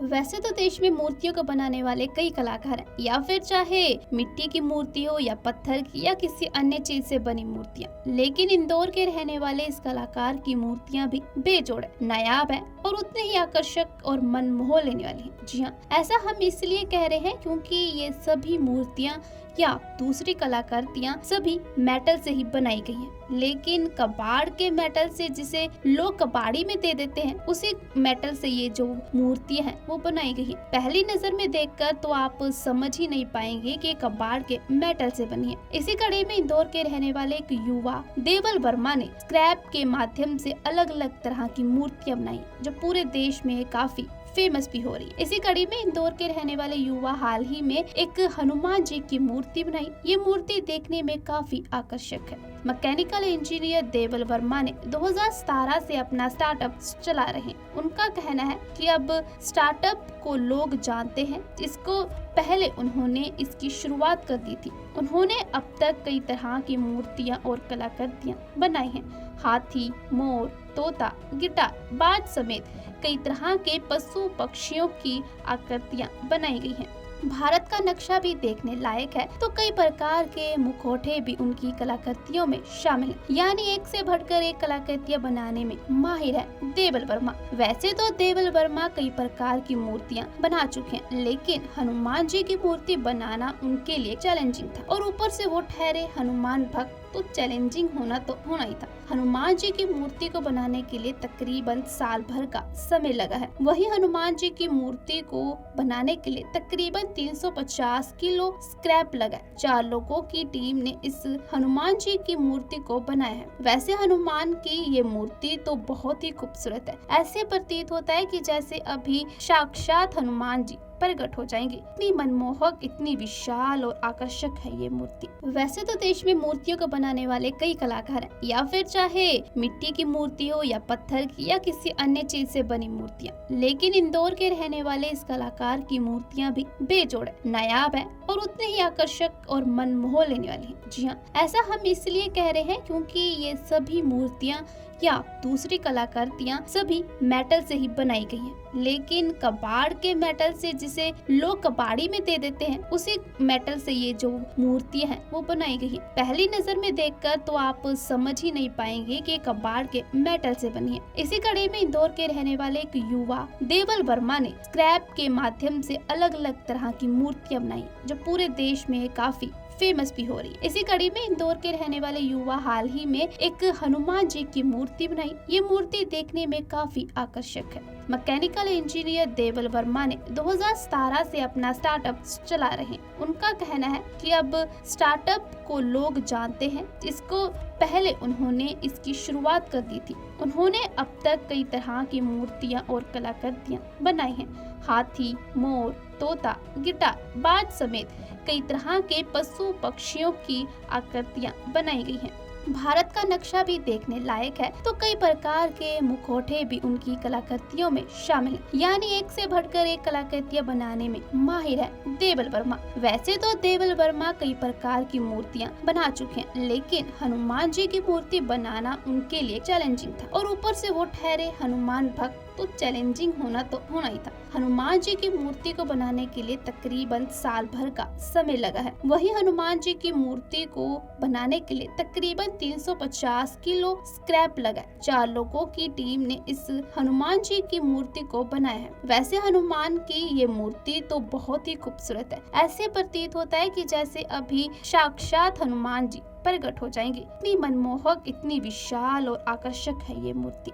वैसे तो देश में मूर्तियों को बनाने वाले कई कलाकार हैं, या फिर चाहे मिट्टी की मूर्ति हो या पत्थर की या किसी अन्य चीज से बनी मूर्तियां। लेकिन इंदौर के रहने वाले इस कलाकार की मूर्तियां भी बेजोड़ है, नायाब है और उतने ही आकर्षक और मन मोह लेने वाली हैं। जी हाँ, ऐसा हम इसलिए कह रहे हैं क्योंकि ये सभी मूर्तियां या दूसरी कलाकृतियां सभी मेटल से ही बनाई गई हैं। लेकिन कबाड़ के मेटल से, जिसे लोग कबाड़ी में दे देते हैं, उसी मेटल से ये जो मूर्तियां हैं वो बनाई गई हैं। पहली नजर में देखकर तो आप समझ ही नहीं पाएंगे कि कबाड़ के मेटल से बनी है। इसी कड़ी में इंदौर के रहने वाले एक युवा देवल वर्मा ने स्क्रैप के माध्यम से अलग अलग तरह की मूर्तियां बनाई, जो पूरे देश में काफी फेमस भी हो रही है। इसी कड़ी में इंदौर के रहने वाले युवा हाल ही में एक हनुमान जी की मूर्ति बनाई। ये मूर्ति देखने में काफी आकर्षक है। मैकेनिकल इंजीनियर देवल वर्मा ने 2017 से अपना स्टार्टअप चला रहे हैं। उनका कहना है कि अब स्टार्टअप को लोग जानते हैं। इसको पहले उन्होंने इसकी शुरुआत कर दी थी। उन्होंने अब तक कई तरह की मूर्तियां और कलाकृतियां बनाई हैं। हाथी, मोर, तोता, गिटार, बाज समेत कई तरह के पशु पक्षियों की आकृतियां बनाई गई हैं। भारत का नक्शा भी देखने लायक है, तो कई प्रकार के मुखौटे भी उनकी कलाकृतियों में शामिल हैं। यानी एक से बढ़कर एक कलाकृतियां बनाने में माहिर है देवल वर्मा। वैसे तो देवल वर्मा कई प्रकार की मूर्तियां बना चुके हैं, लेकिन हनुमान जी की मूर्ति बनाना उनके लिए चैलेंजिंग था, और ऊपर से वो ठहरे हनुमान भक्त, तो चैलेंजिंग होना ही था। हनुमान जी की मूर्ति को बनाने के लिए तकरीबन साल भर का समय लगा है। वहीं हनुमान जी की मूर्ति को बनाने के लिए तकरीबन 350 किलो स्क्रैप लगा है। 4 लोगों की टीम ने इस हनुमान जी की मूर्ति को बनाया है। वैसे हनुमान की ये मूर्ति तो बहुत ही खूबसूरत है। ऐसे प्रतीत होता है कि जैसे अभी साक्षात हनुमान जी प्रकट हो जाएंगे। इतनी मनमोहक, इतनी विशाल और आकर्षक है ये मूर्ति। वैसे तो देश में मूर्तियों को बनाने वाले कई कलाकार हैं, या फिर चाहे मिट्टी की मूर्ति हो या पत्थर की या किसी अन्य चीज से बनी मूर्तियां। लेकिन इंदौर के रहने वाले इस कलाकार की मूर्तियां भी बेजोड़ है, नायाब है और उतने ही आकर्षक और मन मोह लेने वाली हैं। जी हाँ, ऐसा हम इसलिए कह रहे हैं क्योंकि ये सभी मूर्तियां या दूसरी कलाकृतियां सभी मेटल से ही बनाई गई हैं। लेकिन कबाड़ के मेटल से, जिसे लोग कबाड़ी में दे देते हैं, उसी मेटल से ये जो मूर्तियां हैं वो बनाई गई हैं। पहली नजर में देखकर तो आप समझ ही नहीं पाएंगे कि कबाड़ के मेटल से बनी है। इसी कड़ी में इंदौर के रहने वाले एक युवा देवल वर्मा ने स्क्रैप के माध्यम से अलग अलग तरह की मूर्तियां बनाई, जो पूरे देश में काफी फेमस भी हो रही है। इसी कड़ी में इंदौर के रहने वाले युवा हाल ही में एक हनुमान जी की मूर्ति बनाई। ये मूर्ति देखने में काफी आकर्षक है। मैकेनिकल इंजीनियर देवल वर्मा ने 2017 से अपना स्टार्टअप चला रहे हैं। उनका कहना है कि अब स्टार्टअप को लोग जानते हैं। इसको पहले उन्होंने इसकी शुरुआत कर दी थी। उन्होंने अब तक कई तरह की मूर्तियां और कलाकृतियां बनाई हैं। हाथी, मोर, तोता, गिटार, बाज समेत कई तरह के पशु पक्षियों की आकृतियां बनाई गई हैं। भारत का नक्शा भी देखने लायक है, तो कई प्रकार के मुखौटे भी उनकी कलाकृतियों में शामिल हैं। यानी एक से बढ़कर एक कलाकृतियां बनाने में माहिर है देवल वर्मा। वैसे तो देवल वर्मा कई प्रकार की मूर्तियां बना चुके हैं, लेकिन हनुमान जी की मूर्ति बनाना उनके लिए चैलेंजिंग था, और ऊपर से वो ठहरे हनुमान भक्त, तो चैलेंजिंग होना ही था। हनुमान जी की मूर्ति को बनाने के लिए तकरीबन साल भर का समय लगा है। वहीं हनुमान जी की मूर्ति को बनाने के लिए तकरीबन 350 किलो स्क्रैप लगा है। 4 लोगों की टीम ने इस हनुमान जी की मूर्ति को बनाया है। वैसे हनुमान की ये मूर्ति तो बहुत ही खूबसूरत है। ऐसे प्रतीत होता है कि जैसे अभी साक्षात हनुमान जी प्रकट हो जाएंगे। इतनी मनमोहक, इतनी विशाल और आकर्षक है ये मूर्ति।